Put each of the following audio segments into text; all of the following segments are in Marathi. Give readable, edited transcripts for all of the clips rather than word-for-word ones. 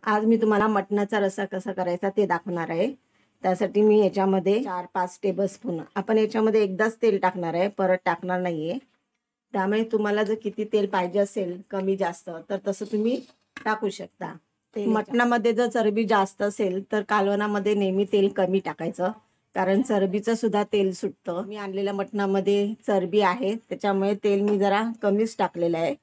आज मी तुम्हाला मटणाचा रस्सा कसा करायचा ते दाखवणार आहे। त्यासाठी मी याच्यामध्ये 4-5 टेबलस्पून आपण याच्यामध्ये एकदाच तेल टाकणार आहे, परत टाकणार नाहीये। त्यामुळे तुम्हाला जर किती तेल पाहिजे असेल कमी जास्त तर तसं तुम्ही टाकू शकता। मटणामध्ये जर चरबी जास्त असेल तर कालवणामध्ये नेहमी तेल कमी टाकायचं, कारण चरबीचं सुद्धा तेल सुटतं। मी आणलेल्या मटणामध्ये चरबी आहे त्याच्यामुळे तेल मी जरा कमीच टाकलेलं आहे।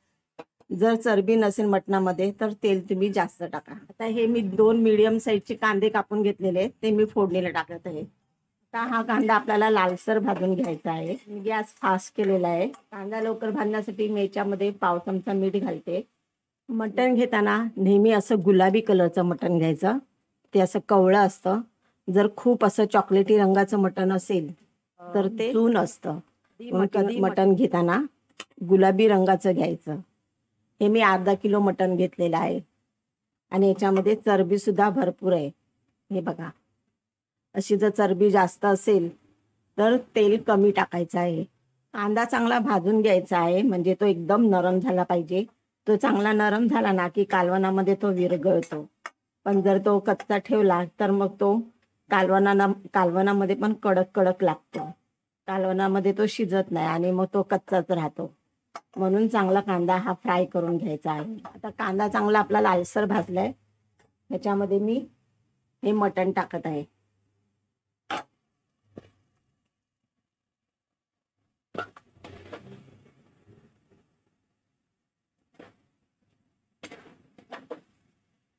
जर चरबी नसेल मटणामध्ये तर तेल तुम्ही जास्त टाका। आता हे मी 2 मीडियम साईजचे कांदे कापून घेतलेले आहेत, ते मी फोडणीला टाकत आहे। आता हा कांदा आपल्याला लालसर भाजून घ्यायचा आहे। मी गॅस फास्ट केलेला आहे। कांदा लवकर भाजण्यासाठी मी याच्यामध्ये पाव चमचा मीठ घालते। मटण घेताना नेहमी असं गुलाबी कलरचं मटण घ्यायचं, ते असं कवळं असतं। जर खूप असं चॉकलेटी रंगाचं मटण असेल तर ते चून असतं। मटण घेताना गुलाबी रंगाचं घ्यायचं। हे मी अर्धा किलो मटण घेतलेलं आहे आणि याच्यामध्ये चरबी सुद्धा भरपूर आहे। हे बघा, अशी जर चरबी जास्त असेल तर तेल कमी टाकायचं आहे। कांदा चांगला भाजून घ्यायचा आहे, म्हणजे तो एकदम नरम झाला पाहिजे। तो चांगला नरम झाला ना की कालवणामध्ये तो विरघळतो, पण जर तो कच्चा ठेवला तर मग तो कालवणामध्ये पण कडक कडक लागतो। कालवणामध्ये तो शिजत नाही आणि मग तो कच्चाच राहतो। म्हणून चांगला कांदा हा फ्राय करून घ्यायचा आहे। आता कांदा चांगला आपला लालसर भाजलाय, ह्याच्यामध्ये मी हे मटण टाकत आहे।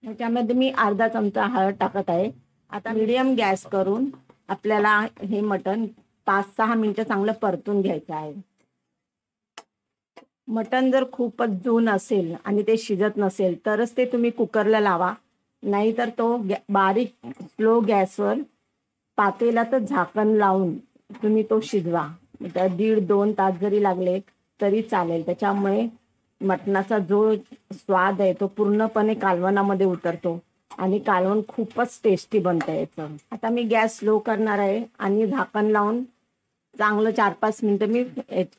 ह्याच्यामध्ये मी अर्धा चमचा हळद टाकत आहे। आता मीडियम गॅस करून आपल्याला हे मटण 5-6 मिनिटं चांगलं परतून घ्यायचं आहे। मटण जर खूपच जून असेल आणि ते शिजत नसेल तरच ते तुम्ही कुकरला लावा, नाहीतर तो बारीक स्लो गॅसवर पातेल्यातच झाकण लावून तुम्ही तो शिजवा। 1.5-2 तास जरी लागले तरी चालेल। त्याच्यामुळे मटणाचा जो स्वाद आहे तो पूर्णपणे कालवणामध्ये उतरतो आणि कालवण खूपच टेस्टी बनतं याचं। आता मी गॅस स्लो करणार आहे आणि झाकण लावून चांगलं 4-5 मिनिटं मी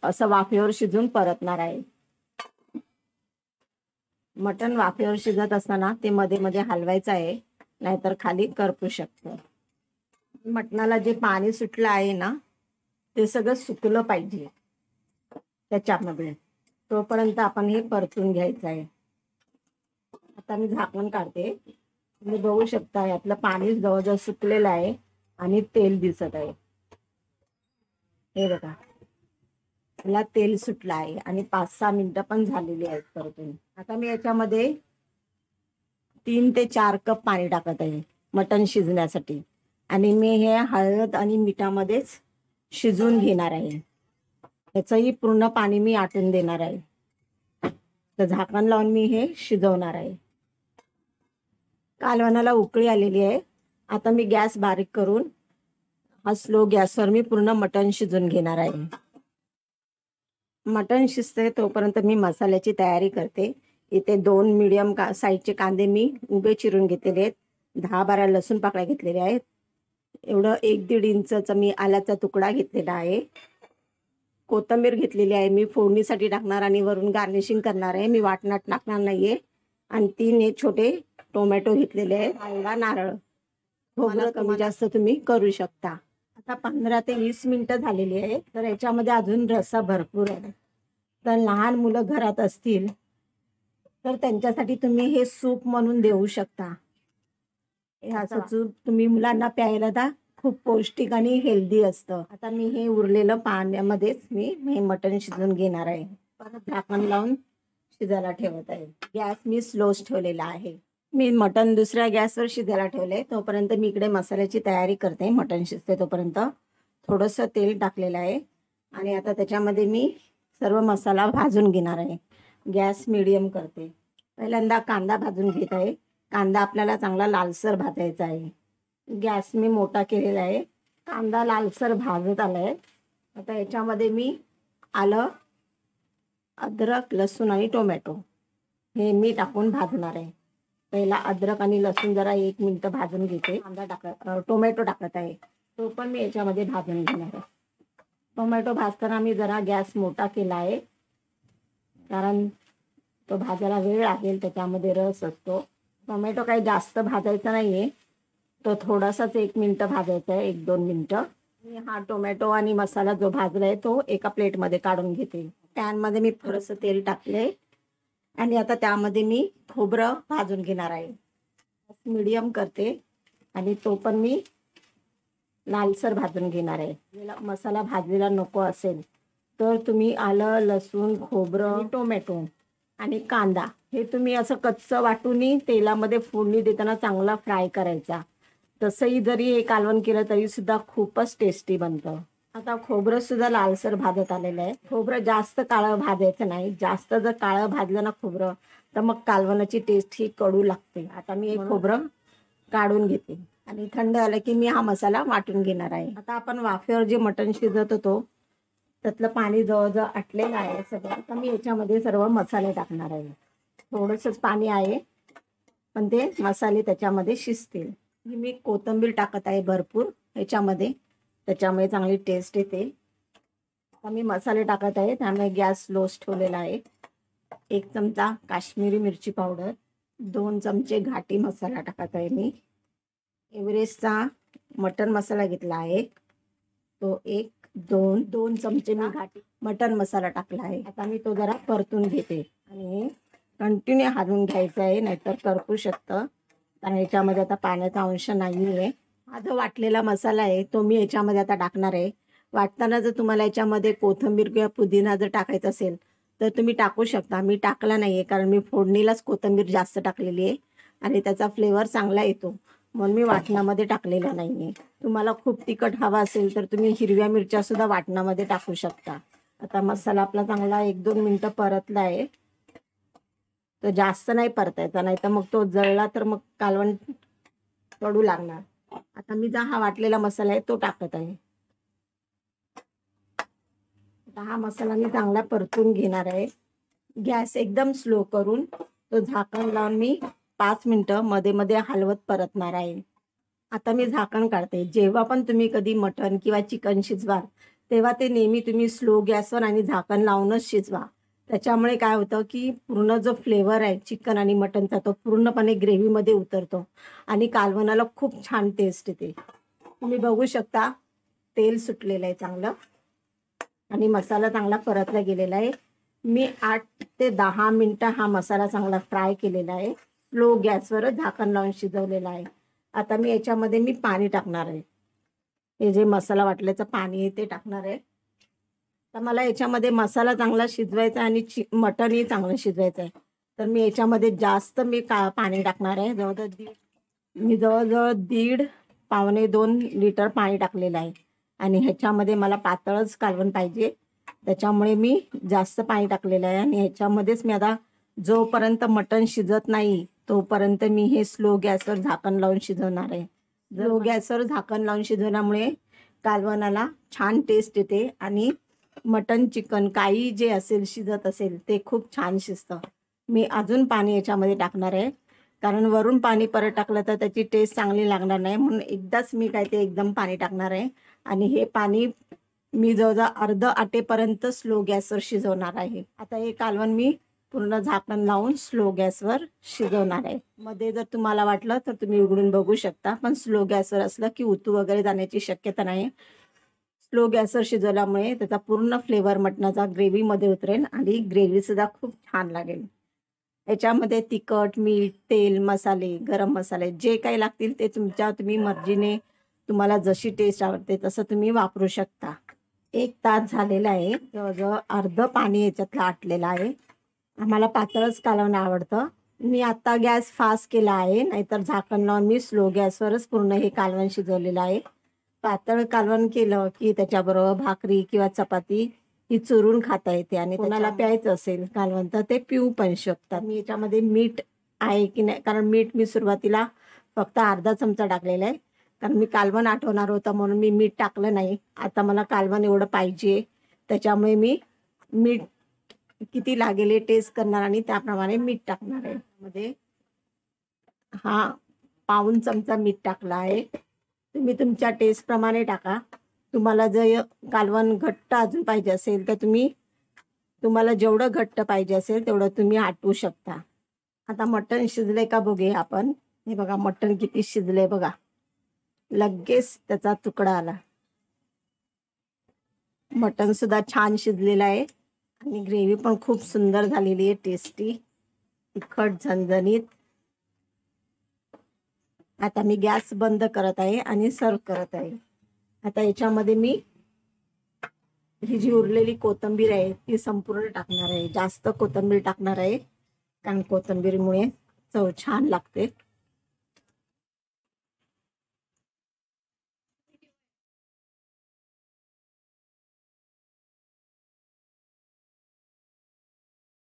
असं वाफेवर शिजून परतणार आहे। मटण वाफेवर शिजत असताना ते मध्ये मध्ये हलवायचं आहे, नाहीतर खाली करपू शकतं। मटणाला जे पाणी सुटलं आहे ना ते सगळं सुकलं पाहिजे त्याच्यामध्ये, तोपर्यंत आपण हे परतून घ्यायचं आहे। आता मी झाकण काढते, तुम्ही बघू शकता यातलं पाणी जवळजवळ सुकलेलं आहे आणि तेल दिसत आहे। हे बघा, याला तेल सुटलं आहे आणि 5-6 मिनिटं पण झालेली आहेत परतून। आता मी याच्यामध्ये 3 ते 4 कप पाणी टाकत आहे मटण शिजण्यासाठी, आणि मी हे हळद आणि मिठामध्येच शिजवून घेणार आहे। याचंही पूर्ण पाणी मी आटून देणार आहे। तर झाकण लावून मी हे शिजवणार आहे। कालवणाला उकळी आलेली आहे। आता मी गॅस बारीक करून हा स्लो गॅसवर मी पूर्ण मटण शिजवून घेणार आहे। मटण शिजते तोपर्यंत मी मसाल्याची तयारी करते। इथे 2 मीडियम साईजचे कांदे मी उभे चिरून घेतलेले आहेत, 10-12 लसूण पाकळ्या घेतलेल्या आहेत, एवढं 1-1.5 इंचचा मी आल्याचा तुकडा घेतलेला आहे, कोथिंबीर घेतलेली आहे, मी फोडणीसाठी टाकणार आणि वरून गार्निशिंग करणार आहे, मी वाटणात टाकणार नाहीये, आणि 3 हे छोटे टोमॅटो घेतलेले आहेत, कांदा, नारळ, खोबरं कमी जास्त तुम्ही करू शकता। आता 15 ते 20 मिनिटं झालेली आहे, तर याच्यामध्ये अजून रस्सा भरपूर आहे। तर लहान मुलं घरात असतील तर त्यांच्यासाठी तुम्ही हे सूप म्हणून देऊ शकता। हे असं सूप तुम्ही मुलांना प्यायला द्या, खूप पौष्टिक आणि हेल्दी असतं। आता मी हे उरलेलं पाण्यामध्येच मी हे मटण शिजवून घेणार आहे। परत झाकण लावून शिजायला ठेवत आहे। गॅस मी स्लोच ठेवलेला आहे। मी मटण दुसऱ्या गॅसवर शिजायला ठेवले, तोपर्यंत मी इकडे मसाल्याची तयारी करते। मटण शिजते तोपर्यंत थोडंसं तेल टाकलेलं आहे आणि आता त्याच्यामध्ये मी सर्व मसाला भाजून घेणार आहे। गॅस मीडियम करते। पहिल्यांदा कांदा भाजून घेत आहे। कांदा आपल्याला चांगला लालसर भाजायचा आहे। गॅस मी मोठा केलेला आहे। कांदा लालसर भाजत आलाय। आता याच्यामध्ये मी आलं, अद्रक, लसूण आणि टोमॅटो हे मी टाकून भाजणार आहे। पहिला अद्रक आणि लसूण जरा 1 मिनिट भाजून घेते। टोमॅटो टाकत आहे, तो पण मी याच्यामध्ये भाजून घेणार आहे। टोमॅटो भाजताना मी जरा गॅस मोठा केला आहे, कारण तो भाजायला वेळ लागेल, त्याच्यामध्ये रस असतो। टोमॅटो काही जास्त भाजायचा नाहीये, तो थोडासाच 1 मिनिट भाजायचा आहे, 1-2 मिनिटं. मी हा टोमॅटो आणि मसाला जो भाजलाय तो एका प्लेटमध्ये काढून घेते. पॅनमध्ये मी थोडंसं तेल टाकले आणि आता त्यामध्ये मी खोबरं भाजून घेणार आहे. मीडियम करते आणि तो पण मी लालसर भाजून घेणार आहे. मसाला भाजलेला नको असेल तर तुम्ही आलं, लसूण, खोबरं, टोमॅटो आणि कांदा हे तुम्ही असं कच्चं वाटूनही तेलामध्ये फोडणी देताना चांगला फ्राय करायचा. तसंही जरी हे कालवण केलं तरी सुद्धा खूपच टेस्टी बनतं. आता खोबरं सुद्धा लालसर भाजत आलेलं आहे. खोबरं जास्त काळं भाजायचं नाही. जास्त जर काळं भाजलं ना खोबरं तर मग कालवणाची टेस्ट ही कडू लागते. आता मी हे खोबरं काढून घेते आणि थंड झालं की मी हा मसाला वाटून घेणार आहे. आता आपण वाफेवर जे मटण शिजत होतो त्यातलं पाणी जवळजवळ आटलेलं आहे सगळं. आता मी याच्यामध्ये सर्व मसाले टाकणार आहे. थोडंसंच पाणी आहे पण ते मसाले त्याच्यामध्ये शिजतील. मी कोथिंबीर टाकत आहे भरपूर ह्याच्यामध्ये, त्याच्यामुळे चांगली टेस्ट येते. आता मी मसाले टाकत आहे, त्यामुळे गॅस स्लोच ठेवलेला आहे. 1 चमचा काश्मीरी मिरची पावडर, 2 चमचे घाटी मसाला टाकत आहे मी. एव्हरेस्टचा मटन मसाला घेतला आहे तो 2 चमचे मी घाटी मटन मसाला टाकला आहे. आता मी तो जरा परतून घेते आणि कंटिन्यू हलवून घ्यायचं आहे, नाहीतर करपू शकतं. कारण याच्यामध्ये आता पाण्याचा अंश नाही आहे. हा जो वाटलेला मसाला आहे तो मी याच्यामध्ये आता टाकणार आहे. वाटताना जर तुम्हाला याच्यामध्ये कोथिंबीर किंवा पुदिना जर टाकायचं असेल तर तुम्ही टाकू शकता. मी टाकला नाही आहे कारण मी फोडणीलाच कोथिंबीर जास्त टाकलेली आहे आणि त्याचा फ्लेवर चांगला येतो, म्हणून मी वाटणामध्ये टाकलेला नाही आहे. तुम्हाला खूप तिखट हवा असेल तर तुम्ही हिरव्या मिरच्यासुद्धा वाटणामध्ये टाकू शकता. आता मसाला आपला चांगला 1-2 मिनटं परतला आहे. तो जास्त नाही परतायचा, नाही तर मग तो जळला तर मग कालवण कडू लागणार. आता मी जो हा वाटलेला मसाला आहे तो टाकत आहे. आता हा मसाला मी चांगला परतून घेणार आहे. गॅस एकदम स्लो करून तो झाकण लावून मी 5 मिनिटं मध्ये मध्ये हलवत परतणार आहे. आता मी झाकण काढते. जेव्हा पण तुम्ही कधी मटण किंवा चिकन शिजवाल तेव्हा ते नेहमी तुम्ही स्लो गॅसवर आणि झाकण लावूनच शिजवा. त्याच्यामुळे काय होतं की पूर्ण जो फ्लेवर आहे चिकन आणि मटनचा तो पूर्णपणे ग्रेव्हीमध्ये उतरतो आणि कालवणाला खूप छान टेस्ट येते. तुम्ही बघू शकता तेल सुटलेलं आहे चांगलं आणि मसाला चांगला परतला गेलेला आहे. मी 8 ते 10 मिनिटं हा मसाला चांगला फ्राय केलेला आहे. स्लो गॅसवर झाकण लावून शिजवलेला आहे. आता मी याच्यामध्ये मी पाणी टाकणार आहे. हे जे मसाला वाटल्याचं पाणी आहे ते टाकणार आहे. तर मला याच्यामध्ये मसाला चांगला शिजवायचा आणि मटणही चांगलं शिजवायचं आहे, तर मी याच्यामध्ये जास्त पाणी टाकणार आहे. जवळजवळ 1.5-2 लिटर पाणी टाकलेलं आहे आणि ह्याच्यामध्ये मला पातळच कालवण पाहिजे, त्याच्यामुळे मी जास्त पाणी टाकलेलं आहे. आणि ह्याच्यामध्येच मी आता जोपर्यंत मटण शिजत नाही तोपर्यंत मी हे स्लो गॅसवर झाकण लावून शिजवणार आहे. स्लो गॅसवर झाकण लावून शिजवल्यामुळे कालवणाला छान टेस्ट येते आणि मटन चिकन काही जे असेल शिजत असेल ते खूप छान शिजतं. मी अजून पाणी याच्यामध्ये टाकणार आहे कारण वरून पाणी परत टाकलं तर त्याची टेस्ट चांगली लागणार नाही, म्हणून एकदाच मी काय ते एकदम पाणी टाकणार आहे. आणि हे पाणी मी जवळजवळ अर्ध आटेपर्यंत स्लो गॅसवर शिजवणार आहे. आता हे कालवण मी पूर्ण झाकण लावून स्लो गॅसवर शिजवणार आहे. मध्ये जर तुम्हाला वाटलं तर तुम्ही उघडून बघू शकता, पण स्लो गॅसवर असलं की उतू वगैरे जाण्याची शक्यता नाही. स्लो गॅसवर शिजवल्यामुळे त्याचा पूर्ण फ्लेवर मटणाचा ग्रेव्हीमध्ये उतरेल आणि ग्रेव्हीसुद्धा खूप छान लागेल. याच्यामध्ये तिखट, मीठ, तेल, मसाले, गरम मसाले जे काही लागतील ते तुम्ही मर्जीने तुम्हाला जशी टेस्ट आवडते तसं तुम्ही वापरू शकता. 1 तास झालेला आहे. जवळजवळ अर्ध पाणी याच्यातलं आटलेलं आहे. आम्हाला पातळच कालवण आवडतं. मी आता गॅस फास्ट केला आहे, नाहीतर झाकण लावून मी स्लो गॅसवरच पूर्ण हे कालवण शिजवलेलं आहे. पातळ कालवण केलं की त्याच्याबरोबर भाकरी किंवा चपाती ही चुरून खाता येते आणि कोणाला प्यायचं असेल कालवण तर ते पिऊ पण शकतात. मी याच्यामध्ये मीठ आहे की नाही, कारण मीठ मी सुरुवातीला फक्त अर्धा चमचा टाकलेला आहे, कारण मी कालवण आठवणार होतं म्हणून मी मीठ टाकलं नाही. आता मला कालवण एवढं पाहिजे त्याच्यामुळे मी मीठ किती लागेल हे टेस्ट करणार आणि त्याप्रमाणे मीठ टाकणार आहे. मध्ये हा पाऊण चमचा मीठ टाकला आहे. तुम्ही तुमच्या टेस्ट प्रमाणे टाका. तुम्हाला जर कालवण घट्ट अजून पाहिजे असेल तर तुम्हाला जेवढं घट्ट पाहिजे असेल तेवढं तुम्ही आटवू शकता. आता मटण शिजले का बघूया आपण. हे बघा मटण किती शिजले बघा, लगेच त्याचा तुकडा आला. मटण सुद्धा छान शिजलेलं आहे आणि ग्रेव्ही पण खूप सुंदर झालेली आहे, टेस्टी, तिखट, झणझणीत. आता मी गॅस बंद करत आहे आणि सर्व करत आहे. आता याच्यामध्ये मी ही जी उरलेली कोथिंबीर आहे ती संपूर्ण टाकणार आहे. जास्त कोथिंबीर टाकणार आहे कारण कोथिंबीरमुळे चव छान लागते.